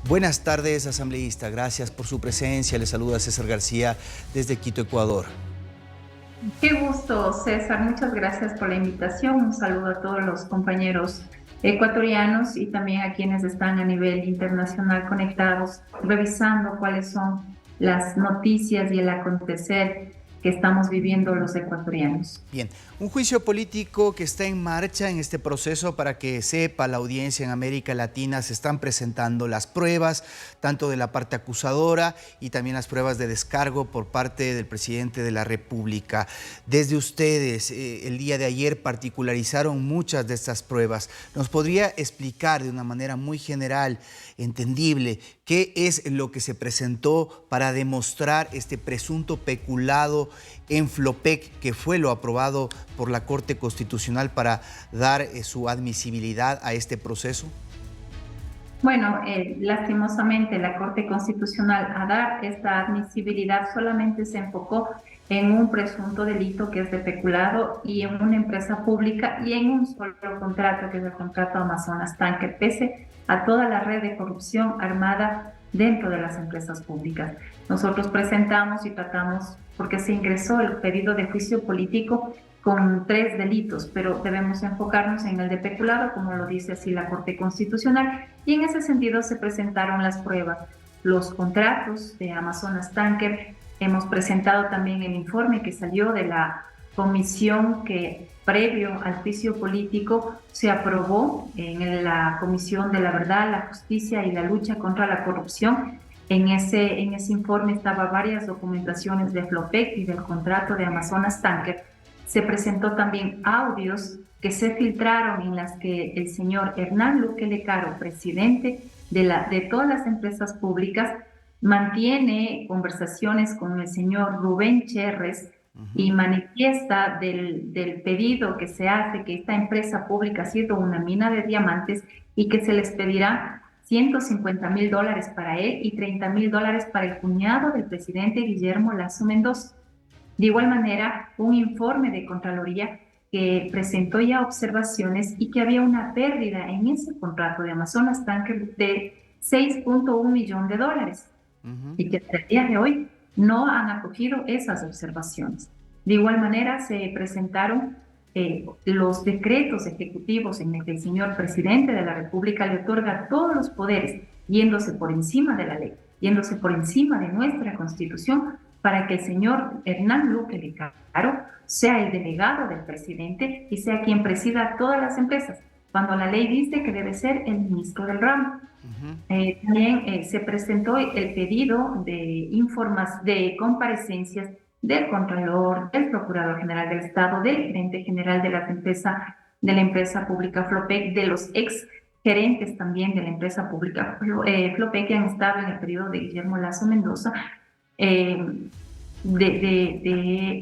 Buenas tardes, asambleísta. Gracias por su presencia. Le saluda César García desde Quito, Ecuador. Qué gusto, César. Muchas gracias por la invitación. Un saludo a todos los compañeros ecuatorianos y también a quienes están a nivel internacional conectados, revisando cuáles son las noticias y el acontecer que estamos viviendo los ecuatorianos. Bien, un juicio político que está en marcha en este proceso. Para que sepa la audiencia, en América Latina se están presentando las pruebas, tanto de la parte acusadora y también las pruebas de descargo por parte del presidente de la República. Desde ustedes, el día de ayer particularizaron muchas de estas pruebas. ¿Nos podría explicar de una manera muy general, entendible, qué es lo que se presentó para demostrar este presunto peculado en Flopec, que fue lo aprobado por la Corte Constitucional para dar su admisibilidad a este proceso? Bueno, lastimosamente la Corte Constitucional a dar esta admisibilidad solamente se enfocó en un presunto delito que es de peculado y en una empresa pública y en un solo contrato, que es el contrato Amazonas Tanker, pese a toda la red de corrupción armada dentro de las empresas públicas. Nosotros presentamos y tratamos, porque se ingresó el pedido de juicio político con 3 delitos, pero debemos enfocarnos en el de peculado, como lo dice así la Corte Constitucional, y en ese sentido se presentaron las pruebas, los contratos de Amazonas Tanker. Hemos presentado también el informe que salió de la comisión que previo al juicio político se aprobó en la Comisión de la Verdad, la Justicia y la Lucha contra la Corrupción. En ese informe estaban varias documentaciones de Flopec y del contrato de Amazonas Tanker. Se presentó también audios que se filtraron en las que el señor Hernán Luque Lecaro, presidente de todas las empresas públicas, mantiene conversaciones con el señor Rubén Cherres y manifiesta del pedido que se hace, que esta empresa pública ha sido una mina de diamantes y que se les pedirá $150,000 para él y $30,000 para el cuñado del presidente Guillermo Lasso Mendoza. De igual manera, un informe de Contraloría que presentó ya observaciones y que había una pérdida en ese contrato de Amazonas Tanker de $6.1 millones y que hasta el día de hoy no han acogido esas observaciones. De igual manera, se presentaron los decretos ejecutivos en el que el señor presidente de la República le otorga todos los poderes, yéndose por encima de la ley, yéndose por encima de nuestra Constitución, para que el señor Hernán Luque Lecaro sea el delegado del presidente y sea quien presida todas las empresas, cuando la ley dice que debe ser el ministro del ramo. También se presentó el pedido de comparecencias del Contralor, del Procurador General del Estado, del Gerente General de la empresa pública Flopec, de los ex gerentes también de la empresa pública Flopec, que han estado en el periodo de Guillermo Lasso Mendoza, de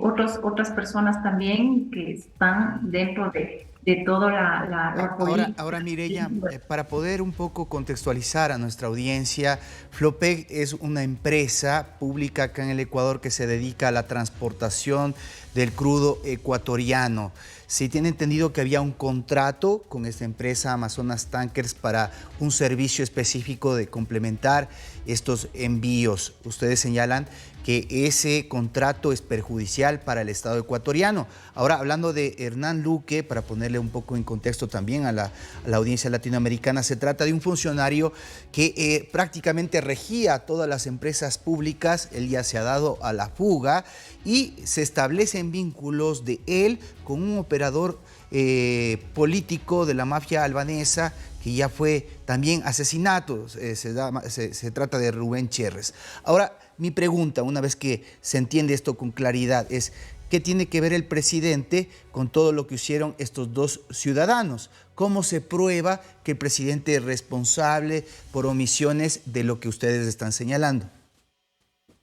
otras personas también que están dentro de toda la política. Ahora, Mireya, para poder un poco contextualizar a nuestra audiencia, Flopec es una empresa pública acá en el Ecuador que se dedica a la transportación del crudo ecuatoriano. Se tiene entendido que había un contrato con esta empresa Amazonas Tankers para un servicio específico de complementar estos envíos. Ustedes señalan que ese contrato es perjudicial para el Estado ecuatoriano. Ahora, hablando de Hernán Luque, para ponerle un poco en contexto también a la audiencia latinoamericana, se trata de un funcionario que prácticamente regía todas las empresas públicas. Él ya se ha dado a la fuga y se establecen vínculos de él con un operador político de la mafia albanesa que ya fue también asesinado. Se trata de Rubén Cherres. Ahora, mi pregunta, una vez que se entiende esto con claridad, es ¿qué tiene que ver el presidente con todo lo que hicieron estos dos ciudadanos? ¿Cómo se prueba que el presidente es responsable por omisiones de lo que ustedes están señalando?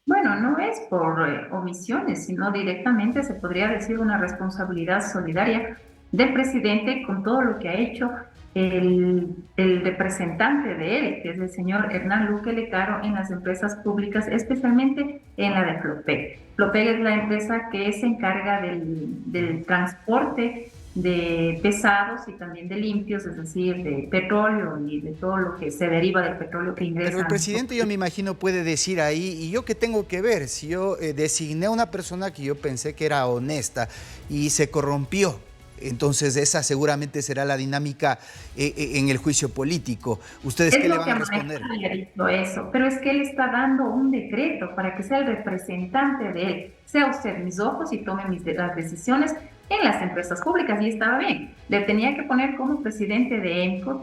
Bueno, no es por omisiones, sino directamente se podría decir una responsabilidad solidaria del presidente con todo lo que ha hecho el representante de él, que es el señor Hernán Luque Lecaro, en las empresas públicas, especialmente en la de Flopec. Flopec es la empresa que se encarga del transporte de pesados y también de limpios, es decir, de petróleo y de todo lo que se deriva del petróleo que ingresa. Pero el presidente, yo me imagino, puede decir ahí, ¿y yo qué tengo que ver? Si yo designé a una persona que yo pensé que era honesta y se corrompió. Entonces esa seguramente será la dinámica en el juicio político. ¿Ustedes qué le van a responder? Ha dicho eso, pero es que él está dando un decreto para que sea el representante de él. Sea usted mis ojos y tome las decisiones en las empresas públicas, y estaba bien. Le tenía que poner como presidente de ENCO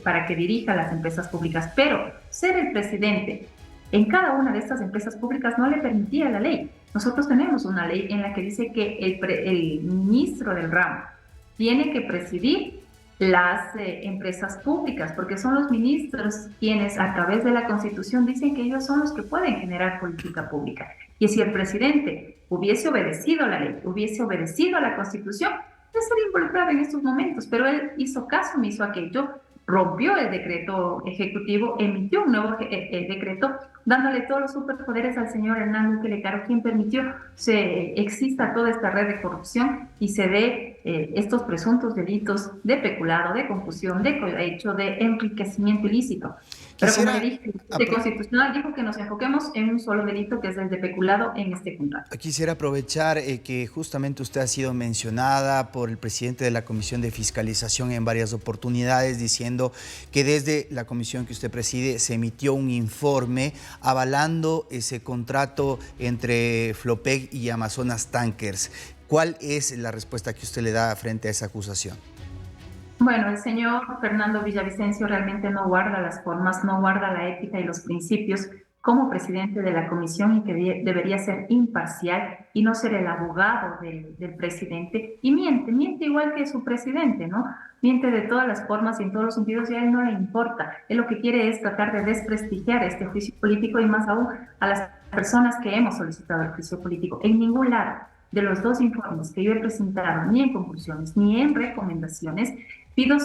para que dirija las empresas públicas, pero ser el presidente en cada una de estas empresas públicas no le permitía la ley. Nosotros tenemos una ley en la que dice que el ministro del ramo tiene que presidir las empresas públicas, porque son los ministros quienes a través de la Constitución dicen que ellos son los que pueden generar política pública. Y si el presidente hubiese obedecido la ley, hubiese obedecido a la Constitución, no estaría involucrado en estos momentos, pero él hizo caso omiso a aquello, rompió el decreto ejecutivo, emitió un nuevo decreto, dándole todos los superpoderes al señor Hernán Luque Lecaro, quien permitió que exista toda esta red de corrupción y se dé estos presuntos delitos de peculado, de confusión, de cohecho, de enriquecimiento ilícito. Pero como le dije, el Constitucional dijo que nos enfoquemos en un solo delito, que es el de peculado en este contrato. Quisiera aprovechar que justamente usted ha sido mencionada por el presidente de la Comisión de Fiscalización en varias oportunidades, diciendo que desde la comisión que usted preside se emitió un informe avalando ese contrato entre Flopec y Amazonas Tankers. ¿Cuál es la respuesta que usted le da frente a esa acusación? Bueno, el señor Fernando Villavicencio realmente no guarda las formas, no guarda la ética y los principios como presidente de la comisión, y que debería ser imparcial y no ser el abogado del presidente. Y miente igual que su presidente, ¿no? Miente de todas las formas y en todos los sentidos, y a él no le importa. Él lo que quiere es tratar de desprestigiar este juicio político, y más aún a las personas que hemos solicitado el juicio político. En ningún lado de los dos informes que yo he presentado, ni en conclusiones ni en recomendaciones, pido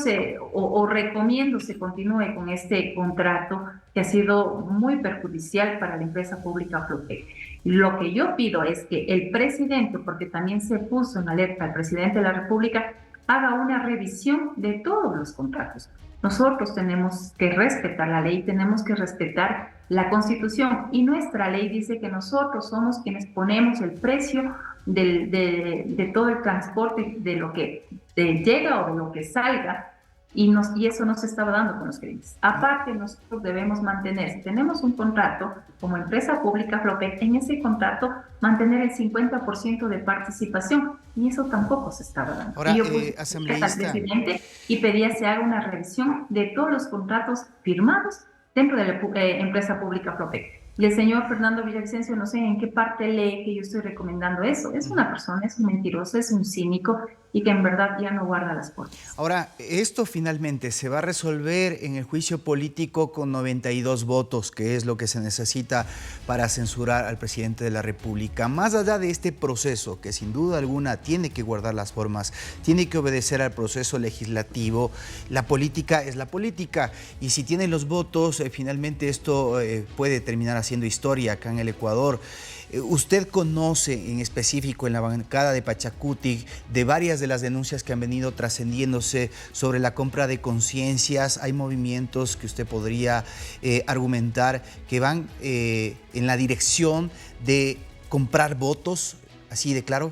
o recomiendo se continúe con este contrato que ha sido muy perjudicial para la empresa pública Flopec. Lo que yo pido es que el presidente, porque también se puso en alerta el presidente de la República, haga una revisión de todos los contratos. Nosotros tenemos que respetar la ley, tenemos que respetar la Constitución, y nuestra ley dice que nosotros somos quienes ponemos el precio de todo el transporte, de lo que llega o de lo que salga, y eso no se estaba dando con los clientes. Aparte, nosotros debemos mantener, si tenemos un contrato como empresa pública Flopec, en ese contrato mantener el 50% de participación, y eso tampoco se estaba dando. Ahora, y yo puse al presidente y pedía se haga una revisión de todos los contratos firmados dentro de la empresa pública Flopec. Y el señor Fernando Villavicencio, no sé en qué parte lee que yo estoy recomendando eso. Es una persona, es un mentiroso, es un cínico, y que en verdad ya no guarda las puertas. Ahora, esto finalmente se va a resolver en el juicio político con 92 votos, que es lo que se necesita para censurar al presidente de la República. Más allá de este proceso, que sin duda alguna tiene que guardar las formas, tiene que obedecer al proceso legislativo, la política es la política. Y si tiene los votos, finalmente esto puede terminar haciendo historia acá en el Ecuador. ¿Usted conoce en específico en la bancada de Pachacutic de varias de las denuncias que han venido trascendiéndose sobre la compra de conciencias? ¿Hay movimientos que usted podría argumentar que van en la dirección de comprar votos, así de claro?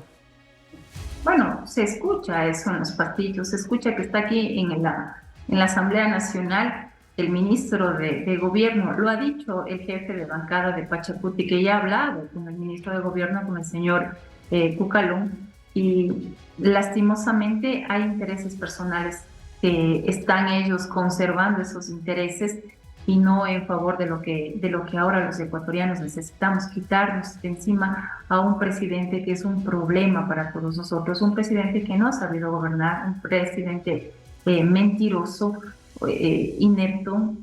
Bueno, se escucha eso en los pasillos, se escucha que está aquí en la Asamblea Nacional. El ministro de Gobierno, lo ha dicho el jefe de bancada de Pachacutic, que ya ha hablado con el ministro de Gobierno, con el señor Cucalón, y lastimosamente hay intereses personales que están ellos conservando esos intereses y no en favor de lo que ahora los ecuatorianos necesitamos, quitarnos de encima a un presidente que es un problema para todos nosotros, un presidente que no ha sabido gobernar, un presidente mentiroso, inepto.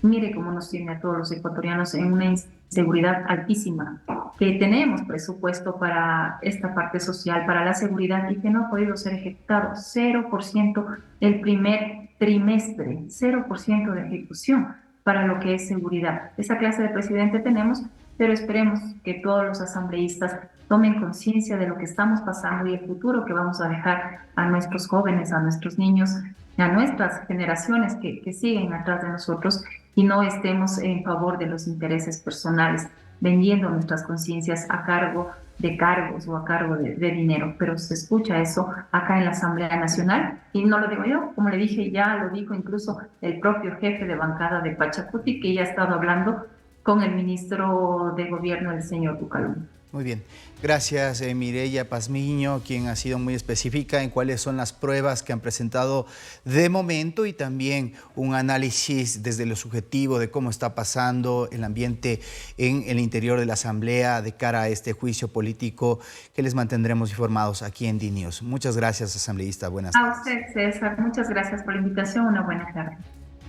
Mire cómo nos tiene a todos los ecuatorianos en una inseguridad altísima, que tenemos presupuesto para esta parte social, para la seguridad, y que no ha podido ser ejecutado. 0% el primer trimestre, 0% de ejecución para lo que es seguridad. Esa clase de presidente tenemos, pero esperemos que todos los asambleístas tomen conciencia de lo que estamos pasando y el futuro que vamos a dejar a nuestros jóvenes, a nuestros niños, a nuestras generaciones que siguen atrás de nosotros y no estemos en favor de los intereses personales, vendiendo nuestras conciencias a cargo de cargos o a cargo de dinero. Pero se escucha eso acá en la Asamblea Nacional y no lo digo yo, como le dije, ya lo dijo incluso el propio jefe de bancada de Pachacuti, que ya ha estado hablando con el ministro de Gobierno, el señor Bucalú. Muy bien. Gracias, Mireya Pazmiño, quien ha sido muy específica en cuáles son las pruebas que han presentado de momento y también un análisis desde lo subjetivo de cómo está pasando el ambiente en el interior de la Asamblea de cara a este juicio político que les mantendremos informados aquí en DNews. Muchas gracias, asambleísta. Buenas tardes. A usted, César. Muchas gracias por la invitación. Una buena tarde.